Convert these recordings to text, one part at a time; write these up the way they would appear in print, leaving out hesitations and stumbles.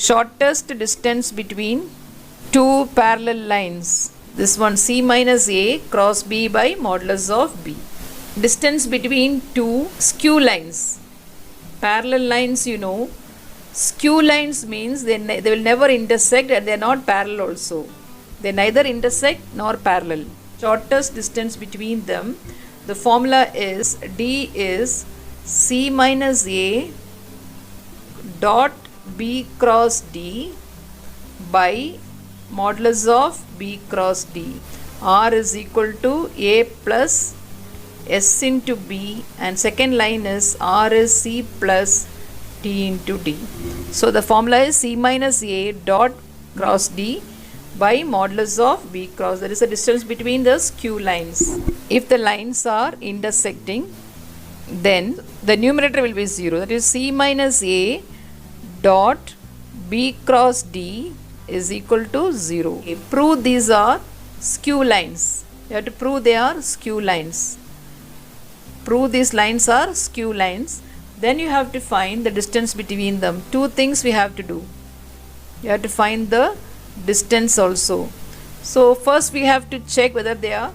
Shortest distance between two parallel lines. This one C minus A cross B by modulus of B. Distance between two skew lines. Parallel lines, you know. Skew lines means they will never intersect and they are not parallel also. They neither intersect nor parallel. Shortest distance between them. The formula is D is C minus A dot B cross D by modulus of B cross D. R is equal to A plus S into B, and second line is R is C plus D into D. So the formula is C minus A dot cross D by modulus of B cross. That is the distance between the skew lines. If the lines are intersecting, then the numerator will be 0. That is C minus A dot B cross D is equal to 0. Okay, prove these are skew lines. You have to prove they are skew lines. Prove these lines are skew lines. Then you have to find the distance between them. Two things we have to do. You have to find the distance also. So first we have to check whether they are.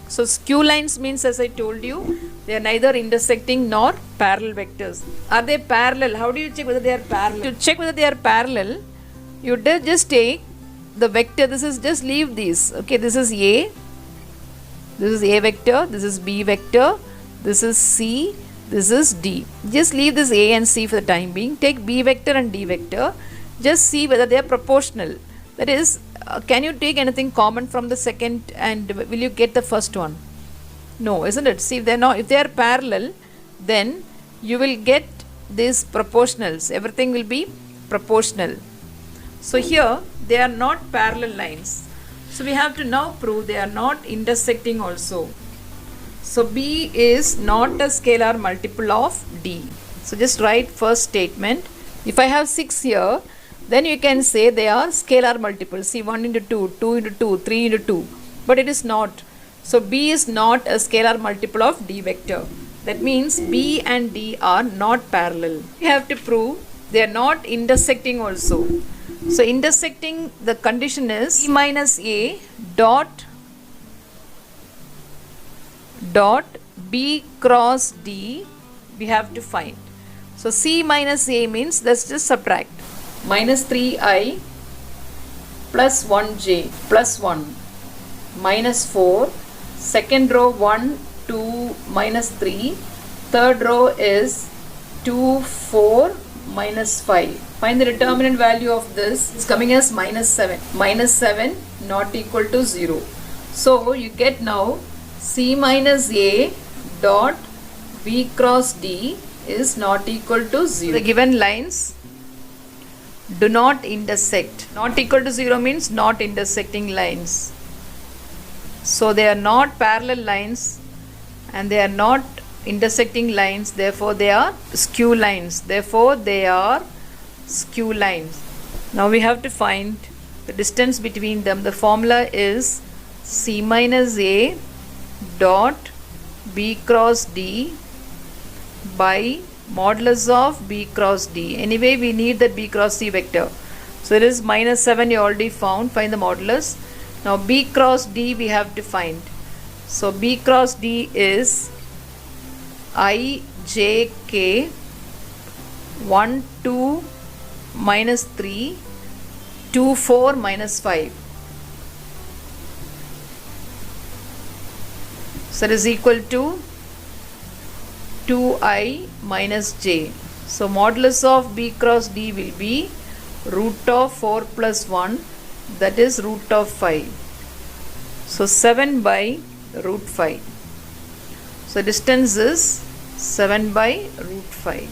So skew lines means, as I told you, they are neither intersecting nor parallel vectors. Are they parallel? How do you check whether they are parallel? To check whether they are parallel, you just take the vector. This is, just leave these. Okay, this is A. This is A vector. This is B vector. This is C. This is D. Just leave this A and C for the time being. Take B vector and D vector. Just see whether they are proportional. That is, can you take anything common from the second and will you get the first one? No, isn't it? See, if they are not, if they are parallel, then you will get these proportionals. Everything will be proportional. So here they are not parallel lines. So we have to now prove they are not intersecting also. So B is not a scalar multiple of D. So just write first statement. If I have 6 here, then you can say they are scalar multiples. See, 1 into 2, 2 into 2, 3 into 2. But it is not. So B is not a scalar multiple of D vector. That means B and D are not parallel. We have to prove they are not intersecting also. So intersecting, the condition is C minus A dot B cross D we have to find. So C minus A means, let's just subtract. Minus 3I plus 1J plus 1 minus 4. Second row 1, 2, minus 3. Third row is 2, 4, minus 5. Find the determinant value of this. It's coming as minus 7. Minus 7 not equal to 0. So you get now C minus A dot B cross D is not equal to 0. The given lines do not intersect. Not equal to 0 means not intersecting lines. So they are not parallel lines and they are not intersecting lines. Therefore they are skew lines. Therefore they are skew lines. Now we have to find the distance between them. The formula is C minus A dot B cross D by modulus of B cross D. Anyway, we need that B cross C vector. So it is minus 7 you already found. Find the modulus. Now B cross D we have to find. So B cross D is I J K 1, 2, minus 3, 2, 4, minus 5. So that is equal to 2I minus J. So modulus of B cross D will be root of 4 plus 1, that is root of 5. So 7 by root 5. So distance is 7 by root 5.